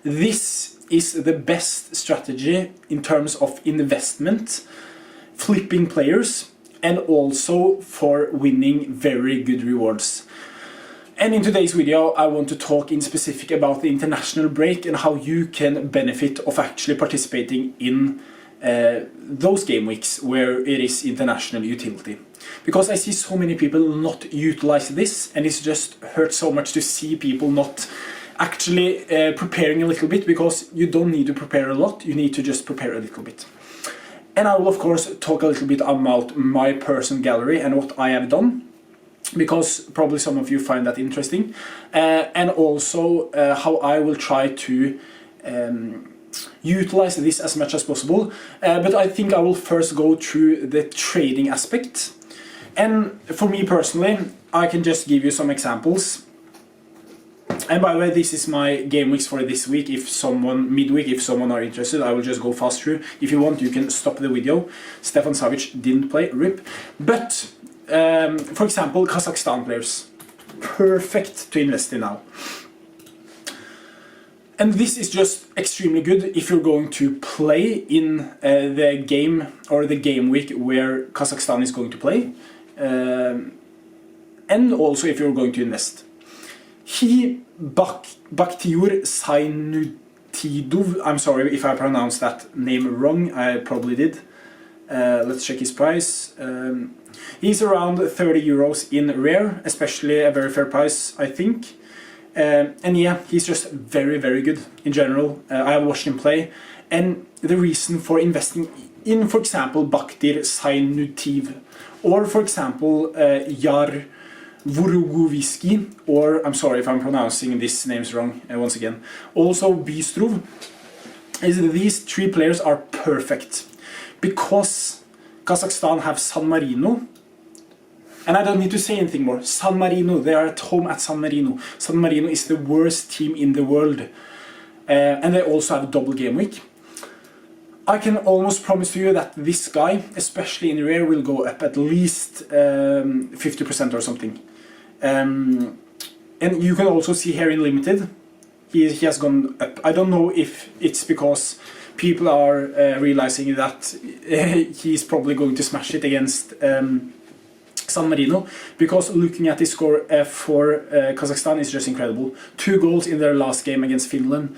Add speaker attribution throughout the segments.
Speaker 1: this is the best strategy in terms of investment, flipping players, and also for winning very good rewards. And in today's video, I want to talk in specific about the international break and how you can benefit of actually participating in those game weeks where it is international utility. Because I see so many people not utilize this, and it's just hurt so much to see people not actually preparing a little bit, because you don't need to prepare a lot, you need to just prepare a little bit. And I will of course talk a little bit about my personal gallery and what I have done, because probably some of you find that interesting, and also how I will try to utilize this as much as possible. But I think I will first go through the trading aspect. And for me personally, I can just give you some examples. And by the way, this is my game weeks for this week. If someone, midweek, if someone are interested, I will just go fast through. If you want, you can stop the video. Stefan Savic didn't play, RIP. But, for example, Kazakhstan players. Perfect to invest in now. And this is just extremely good if you're going to play in the game or the game week where Kazakhstan is going to play. And also if you're going to invest. Bakhtiyor Saynutidov, I'm sorry if I pronounced that name wrong, I probably did. Let's check his price. He's around 30 euros in rare, especially a very fair price, I think. And yeah, he's just very, very good in general. I have watched him play, and the reason for investing in, for example, Bakhtiyor Saynutidov, or for example, Yar Vurugoviski, or I'm sorry if I'm pronouncing these names wrong once again, also Bystrov, is that these three players are perfect because Kazakhstan have San Marino. And I don't need to say anything more. San Marino, they are at home at San Marino. San Marino is the worst team in the world. And they also have a double game week. I can almost promise to you that this guy, especially in rare, will go up at least 50% or something. And you can also see here in limited, he has gone up. I don't know if it's because people are realizing that he's probably going to smash it against San Marino, because looking at the score for Kazakhstan is just incredible. 2 goals in their last game against Finland.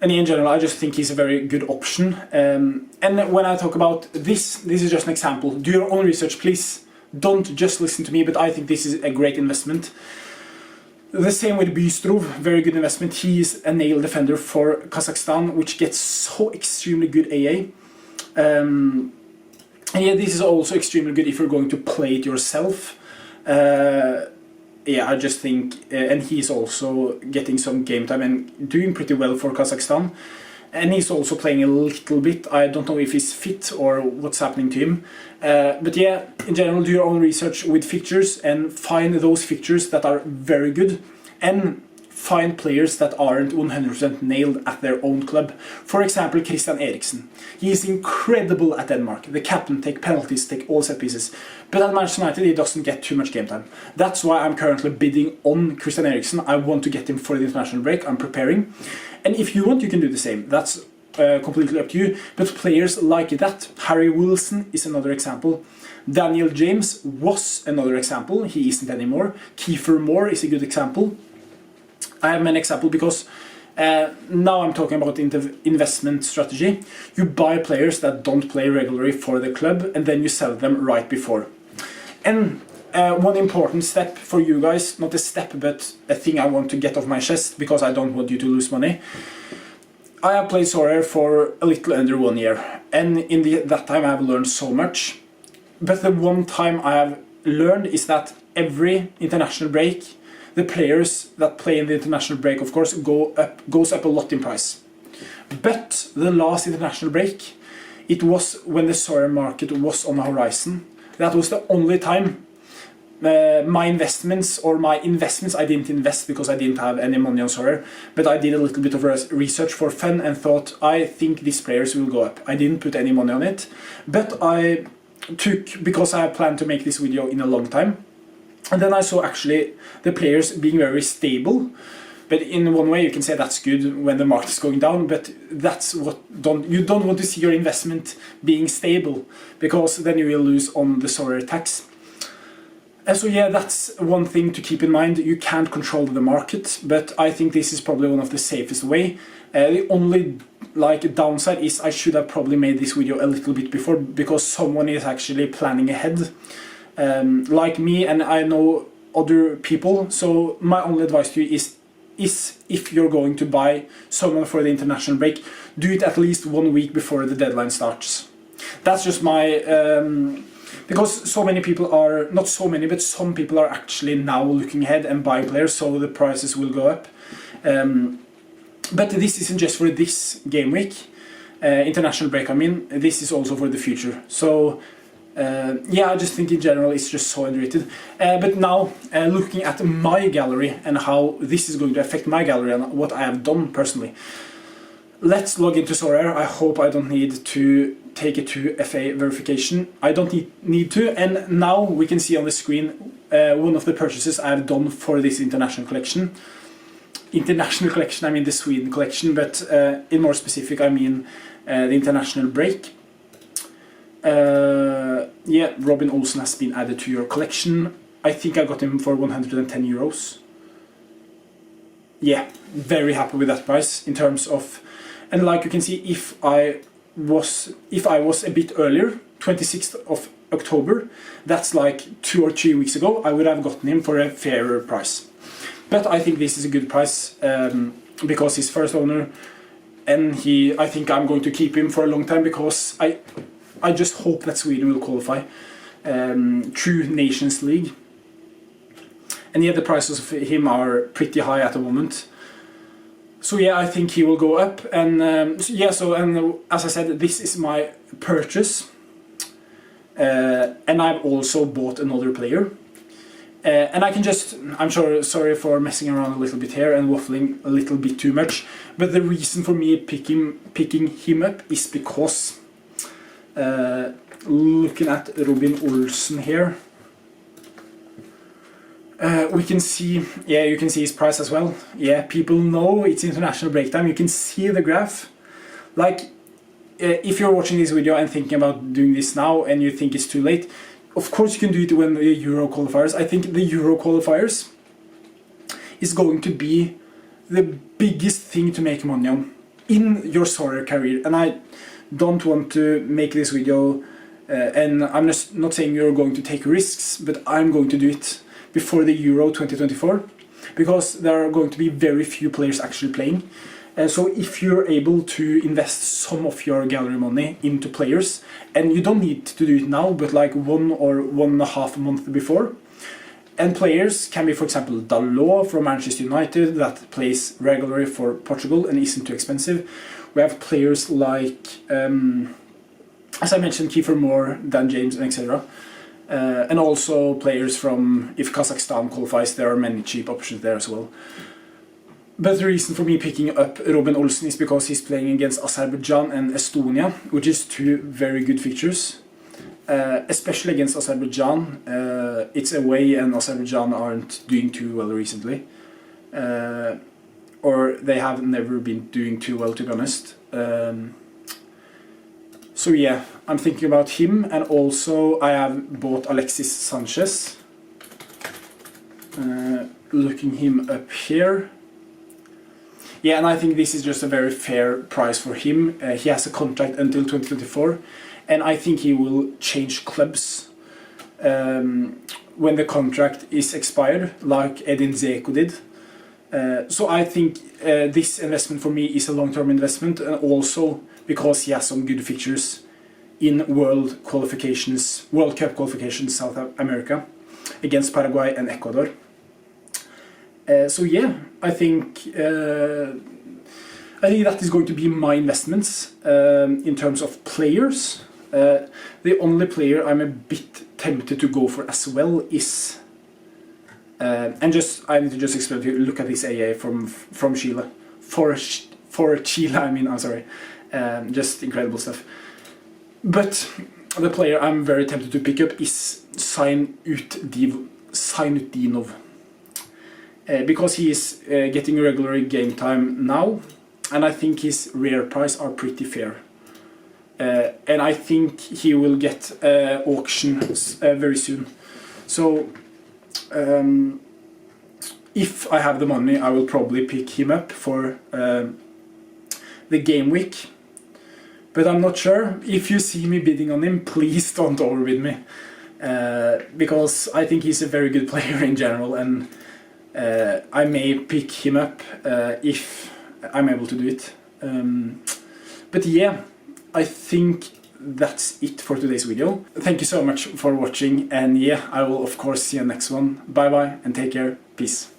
Speaker 1: And in general, I just think he's a very good option. And when I talk about this is just an example. Do your own research, please. Don't just listen to me, but I think this is a great investment. The same with Bystrov, very good investment. He is a nail defender for Kazakhstan, which gets so extremely good AA. And yeah, this is also extremely good if you're going to play it yourself. Yeah, I just think, and he's also getting some game time and doing pretty well for Kazakhstan. And he's also playing a little bit. I don't know if he's fit or what's happening to him. But yeah, in general, do your own research with fixtures and find those fixtures that are very good. And find players that aren't 100% nailed at their own club. For example, Christian Eriksen. He is incredible at Denmark. The captain, take penalties, take all set pieces. But at Manchester United, he doesn't get too much game time. That's why I'm currently bidding on Christian Eriksen. I want to get him for the international break. I'm preparing. And if you want, you can do the same. That's completely up to you. But players like that, Harry Wilson is another example. Daniel James was another example. He isn't anymore. Kiefer Moore is a good example. I have an example because now I'm talking about investment strategy. You buy players that don't play regularly for the club, and then you sell them right before. And one important step for you guys, not a step but a thing I want to get off my chest, because I don't want you to lose money. I have played Sorare for a little under 1 year, and in that time I have learned so much. But the one time I have learned is that every international break, the players that play in the international break, of course, goes up a lot in price. But the last international break, it was when the Sorare market was on the horizon. That was the only time my investments, I didn't invest because I didn't have any money on Sorare, but I did a little bit of research for fun and thought, I think these players will go up. I didn't put any money on it, but I took, because I planned to make this video in a long time, and then I saw actually the players being very stable. But in one way you can say that's good when the market is going down, but that's what you don't want to see your investment being stable, because then you will lose on the Sorare tax. And so yeah, that's one thing to keep in mind. You can't control the market, but I think this is probably one of the safest way. The only downside is I should have probably made this video a little bit before, because someone is actually planning ahead, like me, and I know other people. So my only advice to you is if you're going to buy someone for the international break, do it at least 1 week before the deadline starts. That's just my because so many people are, not so many, but some people are actually now looking ahead and buying players, so the prices will go up. But this isn't just for this game week, international break, I mean, this is also for the future. So yeah, I just think in general it's just so underrated. But now, looking at my gallery and how this is going to affect my gallery and what I have done personally, let's log into Sorare. I hope I don't need to take it to FA verification. I don't need to, and now we can see on the screen one of the purchases I have done for this international collection. International collection, I mean the Sweden collection, but in more specific I mean the international break. Yeah, Robin Olsen has been added to your collection. I think I got him for 110 euros. Yeah, very happy with that price in terms of, and like you can see, if I was a bit earlier, 26th of October, that's like 2 or 3 weeks ago, I would have gotten him for a fairer price. But I think this is a good price because he's first owner, and I think I'm going to keep him for a long time, because I just hope that Sweden will qualify through Nations League. And yeah, the prices of him are pretty high at the moment. So yeah, I think he will go up, and yeah. So, and as I said, this is my purchase, and I've also bought another player. And I can just, I'm sure, sorry for messing around a little bit here and waffling a little bit too much, but the reason for me picking him up is because looking at Robin Olsen here, we can see, yeah, you can see his price as well. Yeah, people know it's international break time. You can see the graph. Like, if you're watching this video and thinking about doing this now and you think it's too late, of course you can do it when the Euro qualifiers. I think the Euro qualifiers is going to be the biggest thing to make money on in your Sorare career. And I don't want to make this video, and I'm just not saying you're going to take risks, but I'm going to do it before the Euro 2024, because there are going to be very few players actually playing. So if you're able to invest some of your gallery money into players, and you don't need to do it now, but like 1 or 1.5 months before, and players can be, for example, Dalot from Manchester United that plays regularly for Portugal and isn't too expensive. We have players like, as I mentioned, Kiefer Moore, Dan James, and etc. And also players from, if Kazakhstan qualifies, there are many cheap options there as well. But the reason for me picking up Robin Olsen is because he's playing against Azerbaijan and Estonia, which is 2 very good fixtures. Especially against Azerbaijan. It's away, and Azerbaijan aren't doing too well recently. Or they have never been doing too well, to be honest. So yeah, I'm thinking about him, and also I have bought Alexis Sanchez. Looking him up here. Yeah, and I think this is just a very fair price for him. He has a contract until 2024, and I think he will change clubs when the contract is expired, like Edin Dzeko did. So I think this investment for me is a long-term investment, and also because he has some good fixtures in World Cup qualifications, South America, against Paraguay and Ecuador. So yeah, I think that is going to be my investments in terms of players. The only player I'm a bit tempted to go for as well is, and I need to just explain to you. Look at this AA from Chile, for Chile. I mean, I'm sorry, just incredible stuff. But the player I'm very tempted to pick up is Sainutdinov. because he is getting regular game time now, and I think his rare price are pretty fair. And I think he will get auctions very soon. So if I have the money, I will probably pick him up for the game week. But I'm not sure. If you see me bidding on him, please don't overbid me. Because I think he's a very good player in general, and I may pick him up if I'm able to do it. But yeah, I think that's it for today's video. Thank you so much for watching, and yeah, I will of course see you next one. Bye bye and take care. Peace.